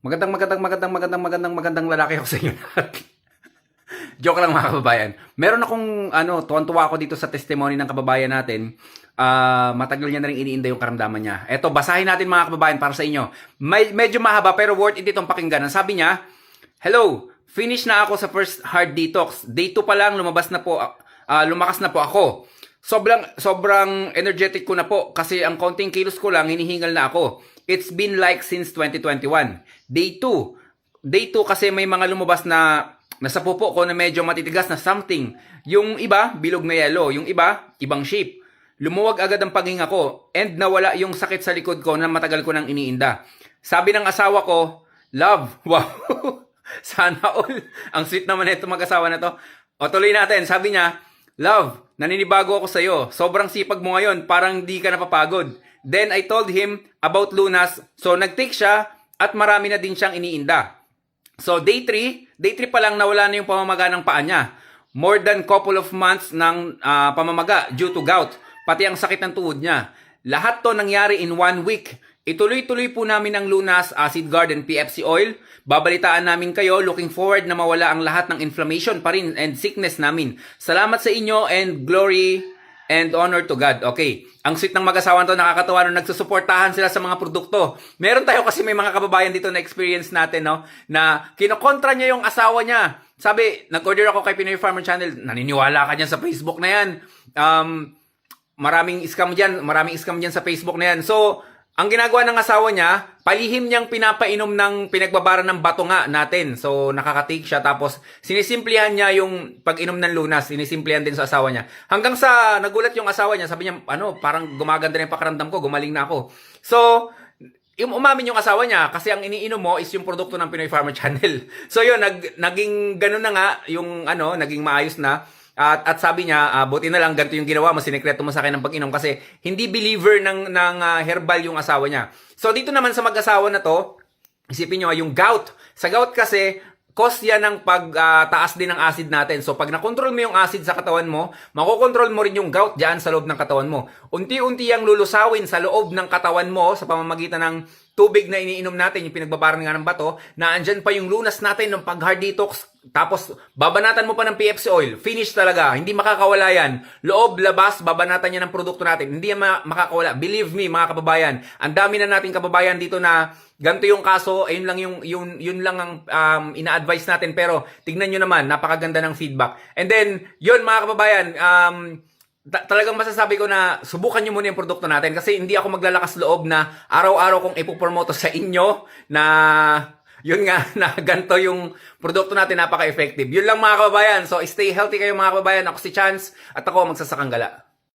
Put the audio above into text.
Magandang lalaki ako sa inyo lahat. Joke lang mga kababayan. Meron akong tuwan-tuwa ako dito sa testimony ng kababayan natin. Matagal niya na rin iniinda yung karamdaman niya. Eto, basahin natin mga kababayan para sa inyo. Medyo mahaba pero worth it itong pakinggan. Sabi niya, "Hello, finish na ako sa first hard detox. Day 2 pa lang lumakas na po ako. Sobrang energetic ko na po kasi ang konting kilos ko lang hinihingal na ako. It's been like since 2021. Day 2 kasi may mga lumabas na nasa pupo ko na medyo matitigas na something. Yung iba, bilog na yellow. Yung iba, ibang shape. Lumuwag agad ang paghinga ko and nawala yung sakit sa likod ko na matagal ko nang iniinda. Sabi ng asawa ko, love, wow, sana all. Ang sweet naman ito mag-asawa na to. O tuloy natin, sabi niya, love, naninibago ako sa'yo. Sobrang sipag mo ngayon, parang di ka napapagod. Then I told him about lunas, so nag-take siya at marami na din siyang iniinda. So day 3 pa lang nawala na yung pamamaga ng paa niya. More than couple of months ng pamamaga due to gout, pati ang sakit ng tuhod niya. Lahat to nangyari in 1 week. Ituloy-tuloy po namin ang Lunas, Acid Guard, and PFC Oil. Babalitaan namin kayo. Looking forward na mawala ang lahat ng inflammation pa rin and sickness namin. Salamat sa inyo and glory and honor to God." Okay. Ang sweet ng mag-asawa to, nakakatawa nung nagsusuportahan sila sa mga produkto. Meron tayo kasi may mga kababayan dito na experience natin, no? Na kinokontra niya yung asawa niya. Sabi, nag-order ako kay Pinoy Farmer Channel. Naniniwala ka dyan sa Facebook na yan. Maraming scam dyan sa Facebook na yan. So, ang ginagawa ng asawa niya, palihim niyang pinapainom ng pinagbabara ng bato nga natin. So, nakaka-take siya. Tapos, sinisimplihan niya yung pag-inom ng lunas. Sinisimplihan din sa asawa niya. Hanggang sa nagulat yung asawa niya, sabi niya, parang gumaganda na yung pakiramdam ko, gumaling na ako. So, umamin yung asawa niya kasi ang iniinom mo is yung produkto ng Pinoy Farmer Channel. So, yun, naging ganun na nga, yung naging maayos na. At sabi niya, buti na lang ganito yung ginawa mo, sinikreto mo sa akin ng pag-inom kasi hindi believer ng herbal yung asawa niya. So dito naman sa mag-asawa na to, isipin nyo yung gout. Sa gout kasi, cause yan ng pagtaas din ng acid natin. So pag nakontrol mo yung acid sa katawan mo, makokontrol mo rin yung gout dyan sa loob ng katawan mo. Unti-unti yang lulusawin sa loob ng katawan mo sa pamamagitan ng tubig na iniinom natin, yung pinagbabaran nga ng bato, na andyan pa yung lunas natin ng pag-hard detox. Tapos, babanatan mo pa ng PFC oil. Finish talaga. Hindi makakawala yan. Loob, labas, babanatan niya ng produkto natin. Hindi yan makakawala. Believe me, mga kababayan. Ang dami na nating kababayan dito na ganito yung kaso. Ayun lang yun lang ang ina-advise natin. Pero, tignan nyo naman, napakaganda ng feedback. And then, yun mga kababayan, talagang masasabi ko na subukan nyo muna yung produkto natin kasi hindi ako maglalakas loob na araw-araw kong ipopromoto sa inyo na yun nga na ganito yung produkto natin, napaka-effective. Yun lang mga kababayan. So stay healthy kayo mga kababayan. Ako si Chance at ako magsasakang gala.